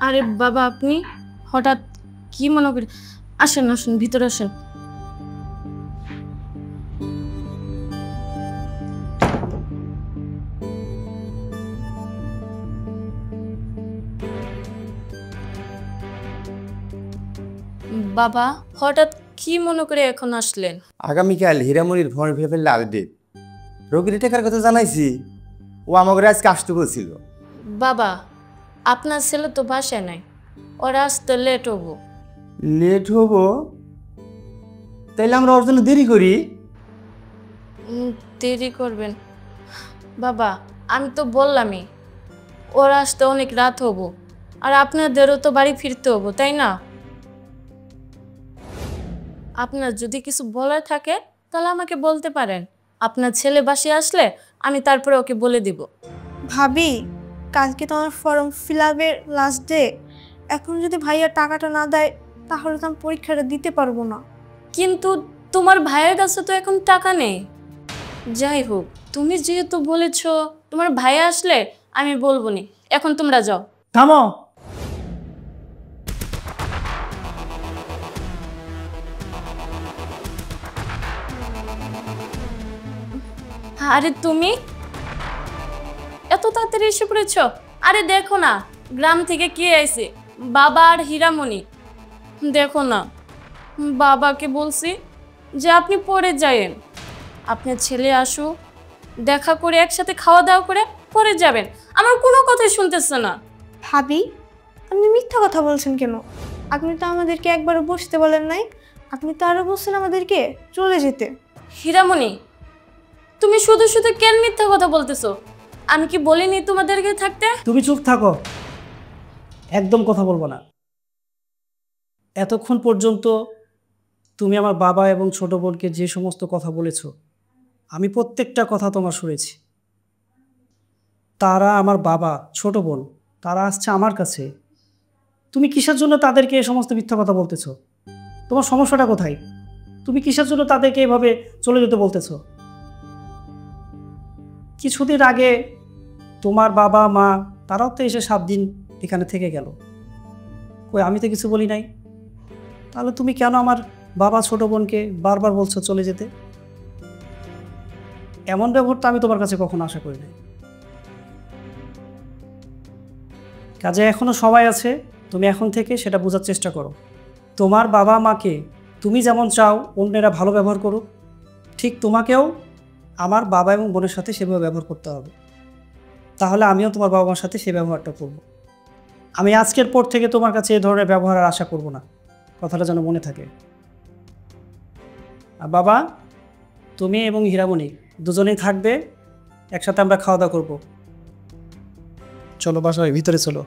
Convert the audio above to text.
আরে বাবা, আপনি হঠাৎ কি মনে করি? আসেন আসেন, ভিতরে আসেন। বাবা, হঠাৎ কি মনে করে এখন আসলেন? আগামীকাল হীরামণির ফর্ম ফেলে লাল ডেট। রোগীর টাকার কথা জানাইছি, ও আমাকে আজকে আসতে বলছিল। বাবা, আপনার ছেলে তো বাসায় নাই, ওরা আসতে লেট হবো। লেট হবো? তাইলে আমরা ওর জন্য দেরি করি। দেরি করবেন? বাবা, আমি তো বললামই ওরা আসতে অনেক রাত হবো, আর আপনাদেরও তো বাড়ি ফিরতে হবো, তাই না? আপনার যদি কিছু বলার থাকে তাহলে আমাকে বলতে পারেন। আপনার ছেলে বাসায় আসলে আমি তারপরে ওকে বলে দিব। ভাবি, কালকে তো আমার ফর্ম ফিল আপের লাস্ট ডে। এখন যদি ভাইয়া টাকাটা না দেয় তাহলে তো আমি পরীক্ষাটা দিতে পারবো না। কিন্তু তোমার ভাইয়ের কাছে তো এখন টাকা নেই। যাই হোক, তুমি যেহেতু বলেছ তোমার ভাই আসলে আমি বলবো নি। এখন তোমরা যাও। থামো। আরে তুমি এত তাড়াতাড়ি এসে পড়েছ? আরে দেখো না, গ্রাম থেকে কে আইছে, বাবা আর হীরামণি। দেখো না, বাবাকে বলছি যে আপনি পরে যায়েন, আপনার ছেলে আসুক, দেখা করে একসাথে খাওয়া দাওয়া করে পরে যাবেন। আমার কোনো কথাই শুনতেছে না। ভাবি, আপনি মিথ্যা কথা বলছেন কেন? আপনি তো আমাদেরকে একবারও বসতে বলেন নাই। আপনি তো আরও বলছেন আমাদেরকে চলে যেতে। হীরামণি, তুমি শুধু শুধু কেন মিথ্যা কথা বলতেছো? আমি কি বলিনি তোমাদেরকে থাকতে? তুমি চুপ থাকো, একদম কথা বলবো না। এতক্ষণ পর্যন্ত তুমি আমার বাবা এবং ছোট বোনকে যে সমস্ত কথা বলেছো, আমি প্রত্যেকটা কথা তোমার শুনেছি। তারা আমার বাবা, ছোট বোন, তারা আসছে আমার কাছে। তুমি কিসের জন্য তাদেরকে এই সমস্ত মিথ্যা কথা বলতেছো? তোমার সমস্যাটা কোথায়? তুমি কিসের জন্য তাদেরকে এভাবে চলে যেতে বলতেছো? কিছুদিন আগে তোমার বাবা মা তারাও তো এসে 7 দিন এখানে থেকে গেল। কই, আমি তো কিছু বলি নাই। তাহলে তুমি কেন আমার বাবা ছোট বোনকে বারবার বলছো চলে যেতে? এমন ব্যবহার তো আমি তোমার কাছে কখনো আশা করি নাই। কাজে এখনো সময় আছে, তুমি এখন থেকে সেটা বোঝার চেষ্টা করো। তোমার বাবা মাকে তুমি যেমন চাও অন্যেরা ভালো ব্যবহার করুক, ঠিক তোমাকেও আমার বাবা এবং বোনের সাথে সেভাবে ব্যবহার করতে হবে। তাহলে আমিও তোমার বাবা মার সাথে সেই ব্যবহারটা করব। আমি আজকের পর থেকে তোমার কাছে এই ধরনের ব্যবহার আর আশা করব না, কথাটা যেন মনে থাকে। আর বাবা, তুমি এবং হীরামণি দুজনেই থাকবে, একসাথে আমরা খাওয়া দাওয়া করবো। চলো বাসায়, ভিতরে চলো।